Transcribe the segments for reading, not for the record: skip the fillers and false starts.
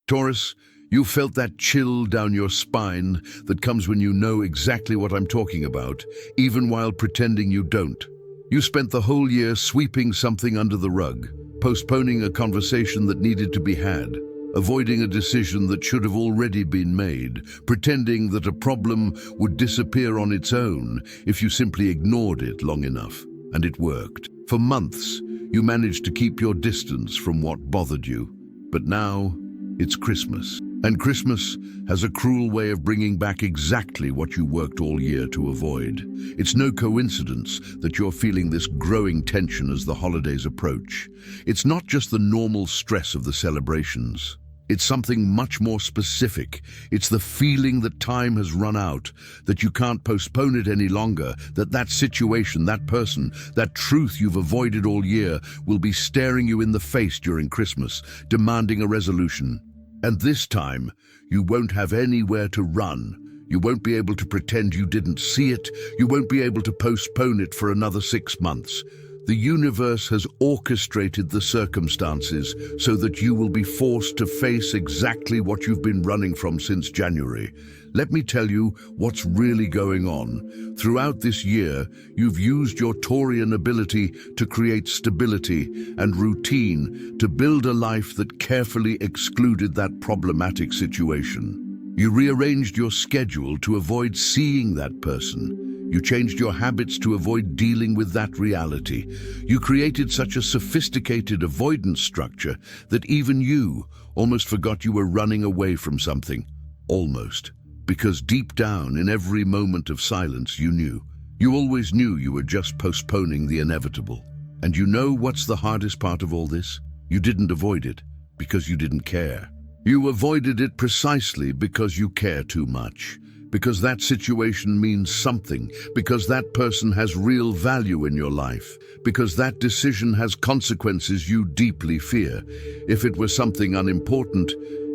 Taurus, you felt that chill down your spine that comes when you know exactly what I'm talking about, even while pretending you don't. You spent the whole year sweeping something under the rug, postponing a conversation that needed to be had, avoiding a decision that should have already been made, pretending that a problem would disappear on its own if you simply ignored it long enough. And it worked. For months, you managed to keep your distance from what bothered you. But now, it's Christmas. And Christmas has a cruel way of bringing back exactly what you worked all year to avoid. It's no coincidence that you're feeling this growing tension as the holidays approach. It's not just the normal stress of the celebrations. It's something much more specific. It's the feeling that time has run out, that you can't postpone it any longer, that situation, that person, that truth you've avoided all year will be staring you in the face during Christmas, demanding a resolution. And this time, you won't have anywhere to run. You won't be able to pretend you didn't see it. You won't be able to postpone it for another 6 months. The universe has orchestrated the circumstances so that you will be forced to face exactly what you've been running from since January. Let me tell you what's really going on. Throughout this year, you've used your Taurian ability to create stability and routine to build a life that carefully excluded that problematic situation. You rearranged your schedule to avoid seeing that person. You changed your habits to avoid dealing with that reality. You created such a sophisticated avoidance structure that even you almost forgot you were running away from something. Almost. Because deep down, in every moment of silence, you knew. You always knew you were just postponing the inevitable. And you know what's the hardest part of all this? You didn't avoid it because you didn't care. You avoided it precisely because you care too much. Because that situation means something, because that person has real value in your life, because that decision has consequences you deeply fear. If it was something unimportant,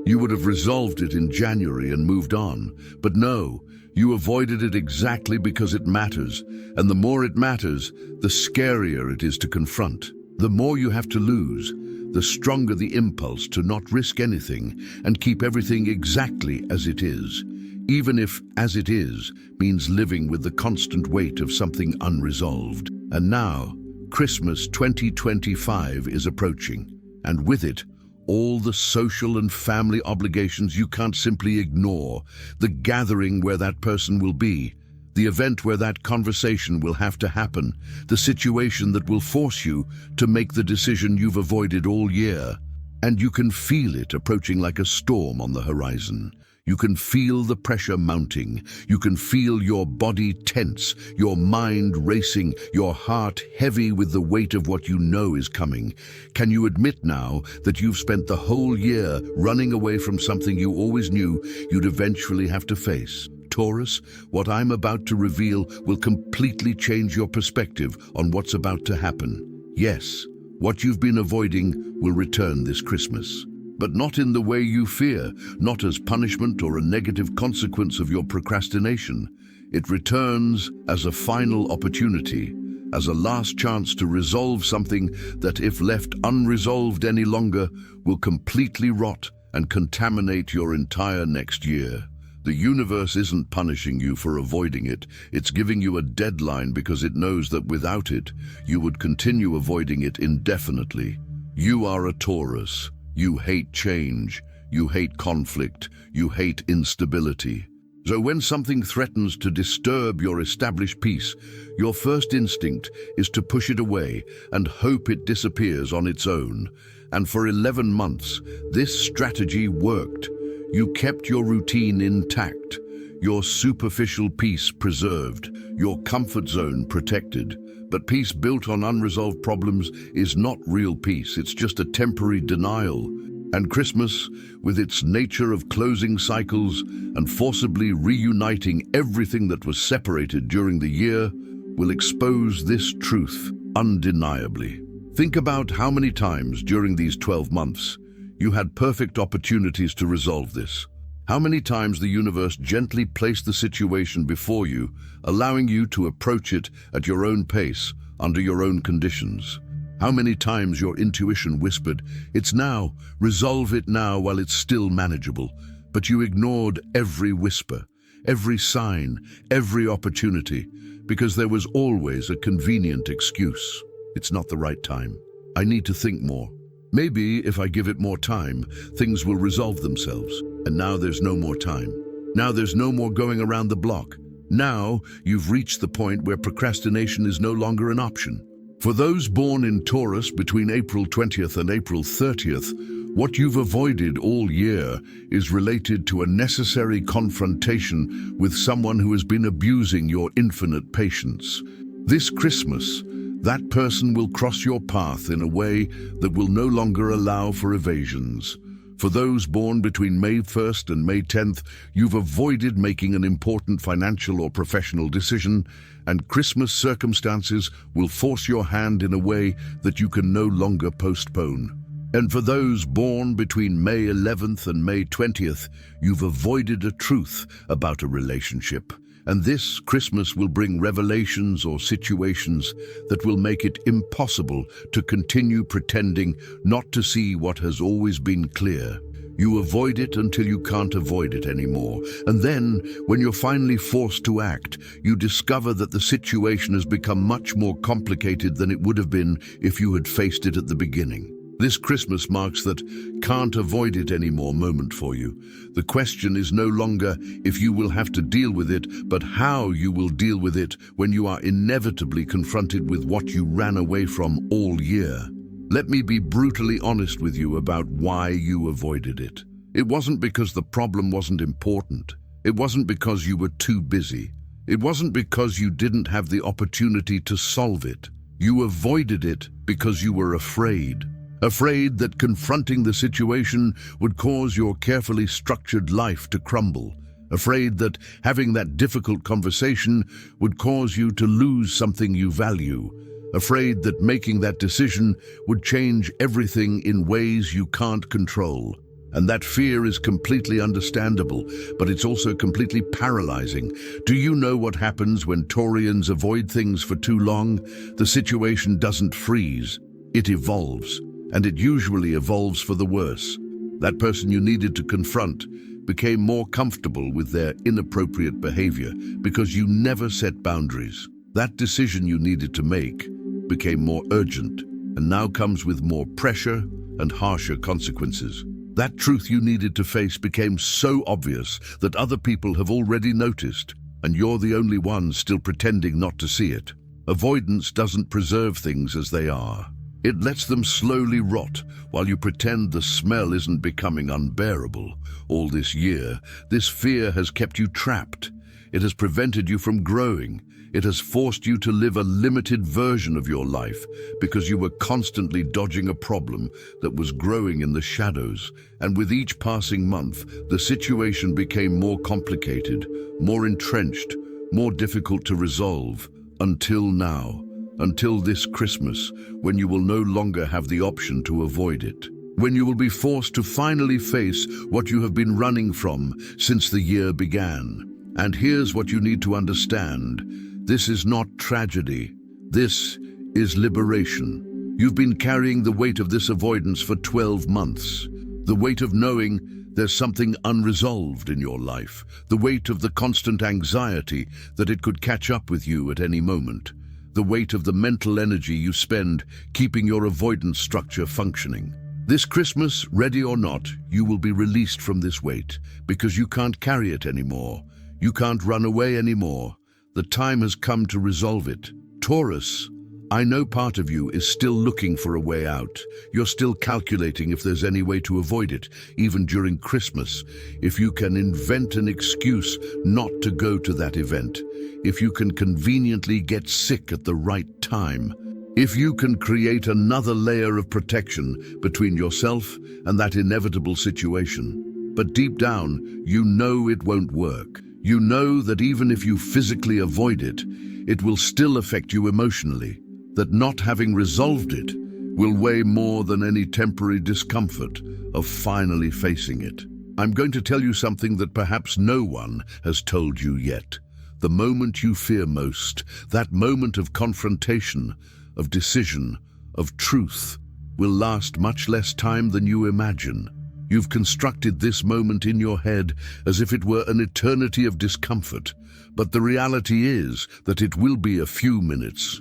you would have resolved it in January and moved on. But no, you avoided it exactly because it matters, and the more it matters, the scarier it is to confront. The more you have to lose, the stronger the impulse to not risk anything and keep everything exactly as it is. Even if as it is means living with the constant weight of something unresolved. And now, Christmas 2025 is approaching, and with it, all the social and family obligations you can't simply ignore, the gathering where that person will be, the event where that conversation will have to happen, the situation that will force you to make the decision you've avoided all year. And you can feel it approaching like a storm on the horizon. You can feel the pressure mounting. You can feel your body tense, your mind racing, your heart heavy with the weight of what you know is coming. Can you admit now that you've spent the whole year running away from something you always knew you'd eventually have to face? Taurus, what I'm about to reveal will completely change your perspective on what's about to happen. Yes, what you've been avoiding will return this Christmas. But not in the way you fear, not as punishment or a negative consequence of your procrastination. It returns as a final opportunity, as a last chance to resolve something that, if left unresolved any longer, will completely rot and contaminate your entire next year. The universe isn't punishing you for avoiding it. It's giving you a deadline because it knows that without it, you would continue avoiding it indefinitely. You are a Taurus. You hate change, you hate conflict, you hate instability. So when something threatens to disturb your established peace, your first instinct is to push it away and hope it disappears on its own. And for 11 months, this strategy worked. You kept your routine intact, your superficial peace preserved, your comfort zone protected. But peace built on unresolved problems is not real peace, it's just a temporary denial. And Christmas, with its nature of closing cycles and forcibly reuniting everything that was separated during the year, will expose this truth undeniably. Think about how many times during these 12 months you had perfect opportunities to resolve this. How many times the universe gently placed the situation before you, allowing you to approach it at your own pace, under your own conditions. How many times your intuition whispered, "It's now, resolve it now while it's still manageable," but you ignored every whisper, every sign, every opportunity, because there was always a convenient excuse. It's not the right time. I need to think more. Maybe if I give it more time, things will resolve themselves. And now there's no more time. Now there's no more going around the block. Now you've reached the point where procrastination is no longer an option. For those born in Taurus between April 20th and April 30th, what you've avoided all year is related to a necessary confrontation with someone who has been abusing your infinite patience. This Christmas, that person will cross your path in a way that will no longer allow for evasions. For those born between May 1st and May 10th, you've avoided making an important financial or professional decision, and Christmas circumstances will force your hand in a way that you can no longer postpone. And for those born between May 11th and May 20th, you've avoided a truth about a relationship. And this Christmas will bring revelations or situations that will make it impossible to continue pretending not to see what has always been clear. You avoid it until you can't avoid it anymore. And then, when you're finally forced to act, you discover that the situation has become much more complicated than it would have been if you had faced it at the beginning. This Christmas marks that can't avoid it anymore moment for you. The question is no longer if you will have to deal with it, but how you will deal with it when you are inevitably confronted with what you ran away from all year. Let me be brutally honest with you about why you avoided it. It wasn't because the problem wasn't important. It wasn't because you were too busy. It wasn't because you didn't have the opportunity to solve it. You avoided it because you were afraid. Afraid that confronting the situation would cause your carefully structured life to crumble. Afraid that having that difficult conversation would cause you to lose something you value. Afraid that making that decision would change everything in ways you can't control. And that fear is completely understandable, but it's also completely paralyzing. Do you know what happens when Taurians avoid things for too long? The situation doesn't freeze, it evolves. And it usually evolves for the worse. That person you needed to confront became more comfortable with their inappropriate behavior because you never set boundaries. That decision you needed to make became more urgent and now comes with more pressure and harsher consequences. That truth you needed to face became so obvious that other people have already noticed, and you're the only one still pretending not to see it. Avoidance doesn't preserve things as they are. It lets them slowly rot while you pretend the smell isn't becoming unbearable. All this year, this fear has kept you trapped. It has prevented you from growing. It has forced you to live a limited version of your life because you were constantly dodging a problem that was growing in the shadows. And with each passing month, the situation became more complicated, more entrenched, more difficult to resolve, until now. Until this Christmas, when you will no longer have the option to avoid it. When you will be forced to finally face what you have been running from since the year began. And here's what you need to understand. This is not tragedy. This is liberation. You've been carrying the weight of this avoidance for 12 months. The weight of knowing there's something unresolved in your life. The weight of the constant anxiety that it could catch up with you at any moment. The weight of the mental energy you spend keeping your avoidance structure functioning. This Christmas, ready or not, you will be released from this weight because you can't carry it anymore. You can't run away anymore. The time has come to resolve it. Taurus, I know part of you is still looking for a way out. You're still calculating if there's any way to avoid it, even during Christmas. If you can invent an excuse not to go to that event. If you can conveniently get sick at the right time. If you can create another layer of protection between yourself and that inevitable situation. But deep down, you know it won't work. You know that even if you physically avoid it, it will still affect you emotionally. That not having resolved it will weigh more than any temporary discomfort of finally facing it. I'm going to tell you something that perhaps no one has told you yet. The moment you fear most, that moment of confrontation, of decision, of truth, will last much less time than you imagine. You've constructed this moment in your head as if it were an eternity of discomfort, but the reality is that it will be a few minutes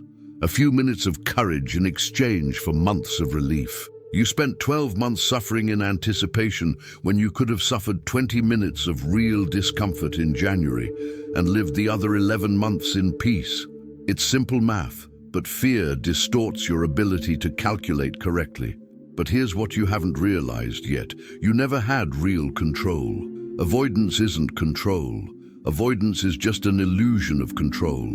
of courage in exchange for months of relief. You spent 12 months suffering in anticipation when you could have suffered 20 minutes of real discomfort in January and lived the other 11 months in peace. It's simple math, but fear distorts your ability to calculate correctly. But here's what you haven't realized yet. You never had real control. Avoidance isn't control. Avoidance is just an illusion of control,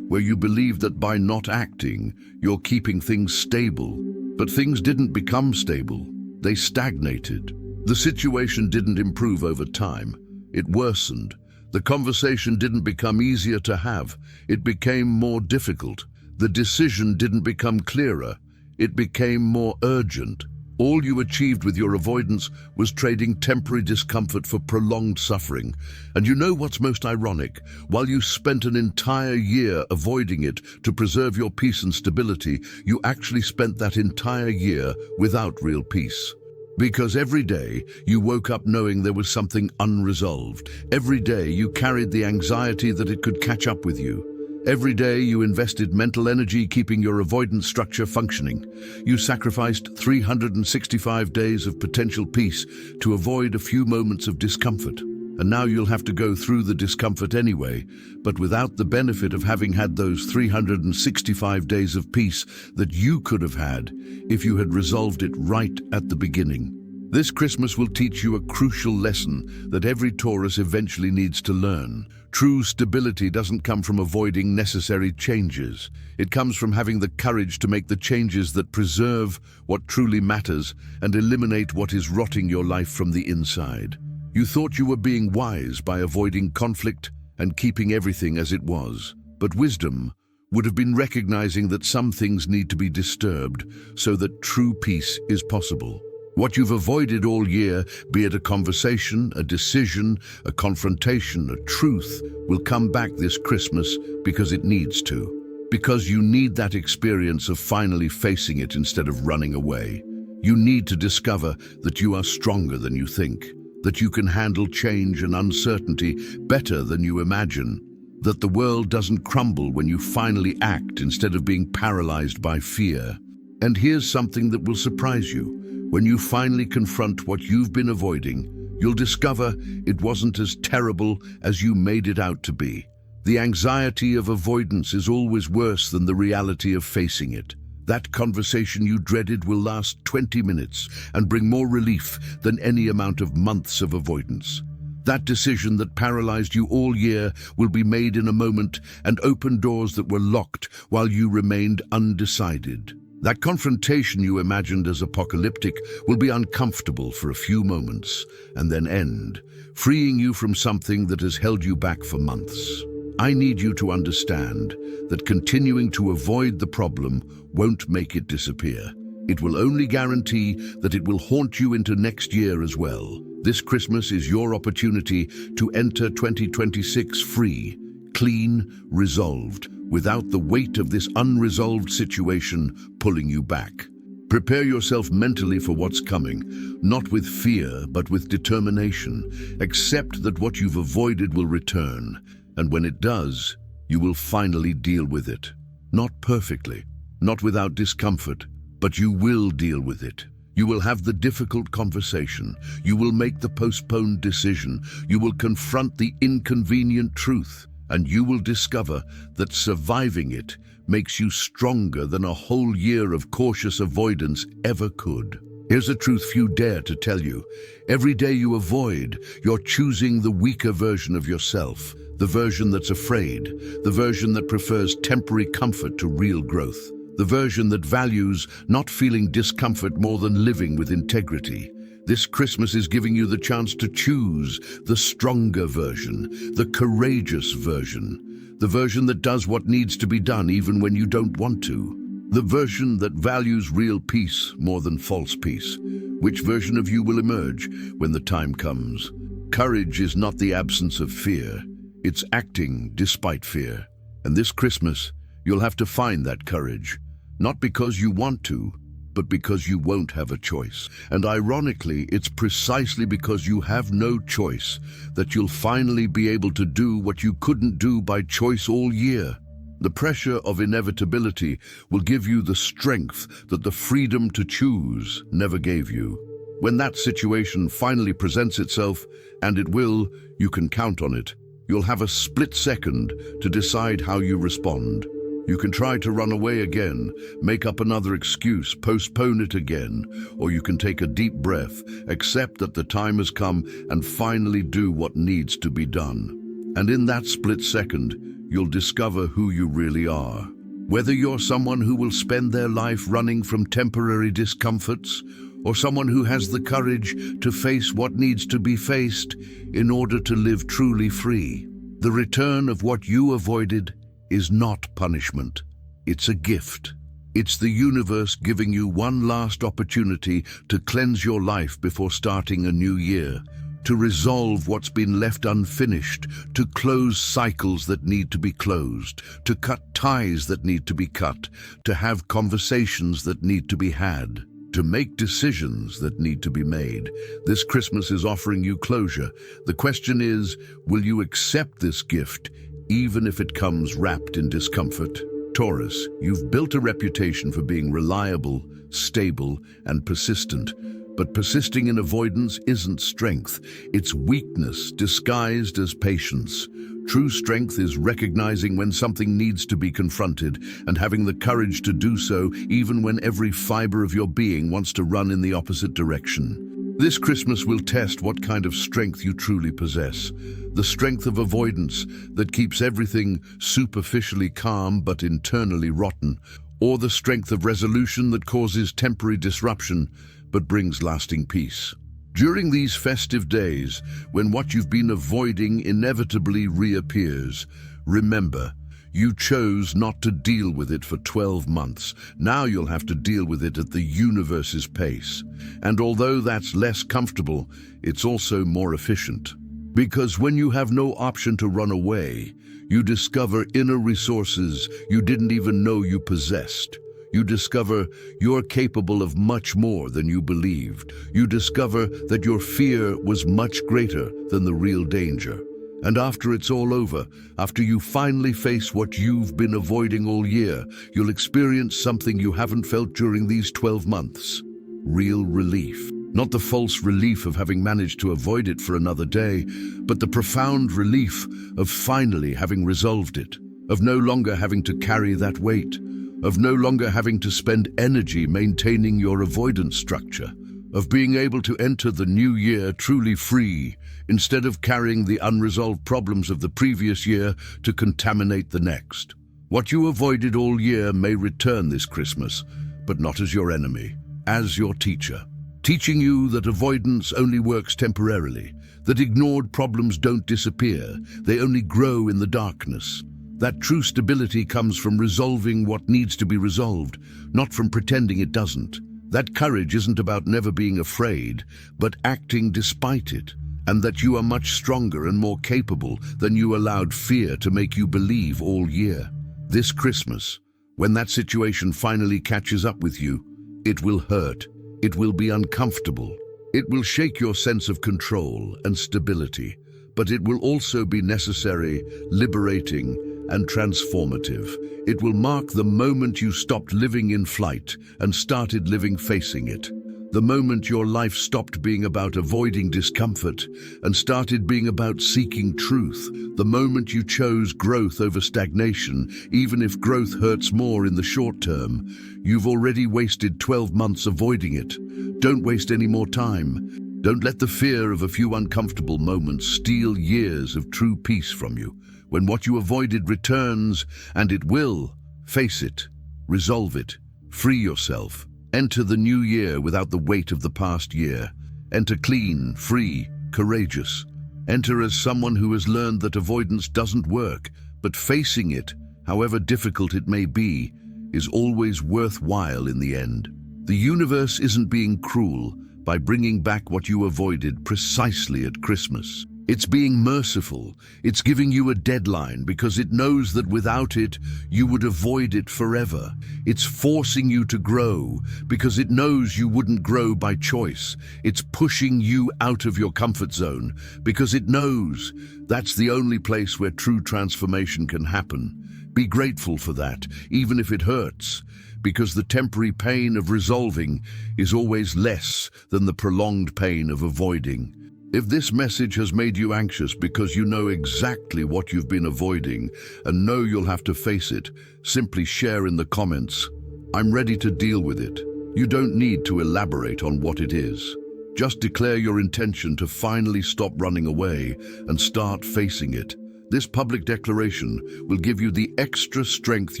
where you believe that by not acting, you're keeping things stable. But things didn't become stable. They stagnated. The situation didn't improve over time. It worsened. The conversation didn't become easier to have. It became more difficult. The decision didn't become clearer. It became more urgent. All you achieved with your avoidance was trading temporary discomfort for prolonged suffering. And you know what's most ironic? While you spent an entire year avoiding it to preserve your peace and stability, you actually spent that entire year without real peace. Because every day you woke up knowing there was something unresolved. Every day you carried the anxiety that it could catch up with you. Every day you invested mental energy keeping your avoidance structure functioning. You sacrificed 365 days of potential peace to avoid a few moments of discomfort. And now you'll have to go through the discomfort anyway, but without the benefit of having had those 365 days of peace that you could have had if you had resolved it right at the beginning. This Christmas will teach you a crucial lesson that every Taurus eventually needs to learn. True stability doesn't come from avoiding necessary changes. It comes from having the courage to make the changes that preserve what truly matters and eliminate what is rotting your life from the inside. You thought you were being wise by avoiding conflict and keeping everything as it was. But wisdom would have been recognizing that some things need to be disturbed so that true peace is possible. What you've avoided all year, be it a conversation, a decision, a confrontation, a truth, will come back this Christmas because it needs to. Because you need that experience of finally facing it instead of running away. You need to discover that you are stronger than you think, that you can handle change and uncertainty better than you imagine, that the world doesn't crumble when you finally act instead of being paralyzed by fear. And here's something that will surprise you. When you finally confront what you've been avoiding, you'll discover it wasn't as terrible as you made it out to be. The anxiety of avoidance is always worse than the reality of facing it. That conversation you dreaded will last 20 minutes and bring more relief than any amount of months of avoidance. That decision that paralyzed you all year will be made in a moment and open doors that were locked while you remained undecided. That confrontation you imagined as apocalyptic will be uncomfortable for a few moments and then end, freeing you from something that has held you back for months. I need you to understand that continuing to avoid the problem won't make it disappear. It will only guarantee that it will haunt you into next year as well. This Christmas is your opportunity to enter 2026 free, clean, resolved, without the weight of this unresolved situation pulling you back. Prepare yourself mentally for what's coming, not with fear, but with determination. Accept that what you've avoided will return, and when it does, you will finally deal with it. Not perfectly, not without discomfort, but you will deal with it. You will have the difficult conversation. You will make the postponed decision. You will confront the inconvenient truth. And you will discover that surviving it makes you stronger than a whole year of cautious avoidance ever could. Here's a truth few dare to tell you. Every day you avoid, you're choosing the weaker version of yourself, the version that's afraid, the version that prefers temporary comfort to real growth, the version that values not feeling discomfort more than living with integrity. This Christmas is giving you the chance to choose the stronger version, the courageous version, the version that does what needs to be done even when you don't want to, the version that values real peace more than false peace. Which version of you will emerge when the time comes? Courage is not the absence of fear, it's acting despite fear. And this Christmas, you'll have to find that courage. Not because you want to, but because you won't have a choice. And ironically, it's precisely because you have no choice that you'll finally be able to do what you couldn't do by choice all year. The pressure of inevitability will give you the strength that the freedom to choose never gave you. When that situation finally presents itself, and it will, you can count on it. You'll have a split second to decide how you respond. You can try to run away again, make up another excuse, postpone it again, or you can take a deep breath, accept that the time has come, and finally do what needs to be done. And in that split second, you'll discover who you really are. Whether you're someone who will spend their life running from temporary discomforts, or someone who has the courage to face what needs to be faced in order to live truly free. The return of what you avoided is not punishment. It's a gift. It's the universe giving you one last opportunity to cleanse your life before starting a new year, to resolve what's been left unfinished, to close cycles that need to be closed, to cut ties that need to be cut, to have conversations that need to be had, to make decisions that need to be made. This Christmas is offering you closure. The question is, will you accept this gift, even if it comes wrapped in discomfort? Taurus, you've built a reputation for being reliable, stable, and persistent. But persisting in avoidance isn't strength. It's weakness disguised as patience. True strength is recognizing when something needs to be confronted and having the courage to do so even when every fiber of your being wants to run in the opposite direction. This Christmas will test what kind of strength you truly possess. The strength of avoidance that keeps everything superficially calm but internally rotten, or the strength of resolution that causes temporary disruption but brings lasting peace. During these festive days, when what you've been avoiding inevitably reappears, remember, you chose not to deal with it for 12 months. Now you'll have to deal with it at the universe's pace. And although that's less comfortable, it's also more efficient. Because when you have no option to run away, you discover inner resources you didn't even know you possessed. You discover you're capable of much more than you believed. You discover that your fear was much greater than the real danger. And after it's all over, after you finally face what you've been avoiding all year, you'll experience something you haven't felt during these 12 months. Real relief. Not the false relief of having managed to avoid it for another day, but the profound relief of finally having resolved it, of no longer having to carry that weight, of no longer having to spend energy maintaining your avoidance structure, of being able to enter the new year truly free, instead of carrying the unresolved problems of the previous year to contaminate the next. What you avoided all year may return this Christmas, but not as your enemy, as your teacher, teaching you that avoidance only works temporarily, that ignored problems don't disappear, they only grow in the darkness. That true stability comes from resolving what needs to be resolved, not from pretending it doesn't. That courage isn't about never being afraid, but acting despite it, and that you are much stronger and more capable than you allowed fear to make you believe all year. This Christmas, when that situation finally catches up with you, it will hurt, it will be uncomfortable, it will shake your sense of control and stability, but it will also be necessary, liberating, and transformative. It will mark the moment you stopped living in flight and started living facing it. The moment your life stopped being about avoiding discomfort and started being about seeking truth. The moment you chose growth over stagnation, even if growth hurts more in the short term. You've already wasted 12 months avoiding it. Don't waste any more time. Don't let the fear of a few uncomfortable moments steal years of true peace from you. When what you avoided returns, and it will, face it, resolve it, free yourself. Enter the new year without the weight of the past year. Enter clean, free, courageous. Enter as someone who has learned that avoidance doesn't work, but facing it, however difficult it may be, is always worthwhile in the end. The universe isn't being cruel by bringing back what you avoided precisely at Christmas. It's being merciful. It's giving you a deadline because it knows that without it, you would avoid it forever. It's forcing you to grow because it knows you wouldn't grow by choice. It's pushing you out of your comfort zone because it knows that's the only place where true transformation can happen. Be grateful for that, even if it hurts, because the temporary pain of resolving is always less than the prolonged pain of avoiding. If this message has made you anxious because you know exactly what you've been avoiding and know you'll have to face it, simply share in the comments, "I'm ready to deal with it." You don't need to elaborate on what it is. Just declare your intention to finally stop running away and start facing it. This public declaration will give you the extra strength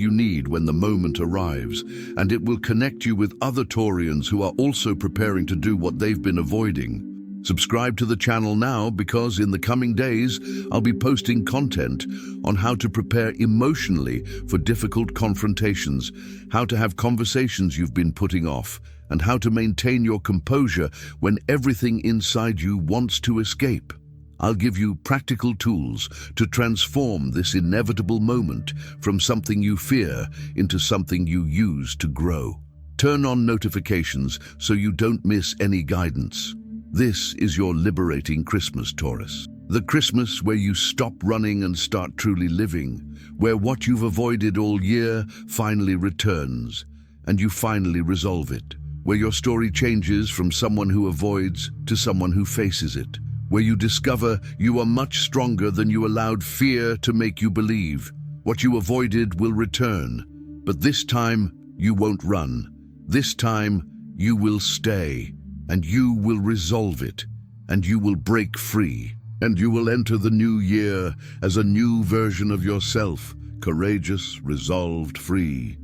you need when the moment arrives, and it will connect you with other Taurians who are also preparing to do what they've been avoiding. Subscribe to the channel now because in the coming days, I'll be posting content on how to prepare emotionally for difficult confrontations, how to have conversations you've been putting off, and how to maintain your composure when everything inside you wants to escape. I'll give you practical tools to transform this inevitable moment from something you fear into something you use to grow. Turn on notifications so you don't miss any guidance. This is your liberating Christmas, Taurus. The Christmas where you stop running and start truly living, where what you've avoided all year finally returns, and you finally resolve it, where your story changes from someone who avoids to someone who faces it, where you discover you are much stronger than you allowed fear to make you believe. What you avoided will return, but this time you won't run. This time you will stay. And you will resolve it, and you will break free, and you will enter the new year as a new version of yourself, courageous, resolved, free.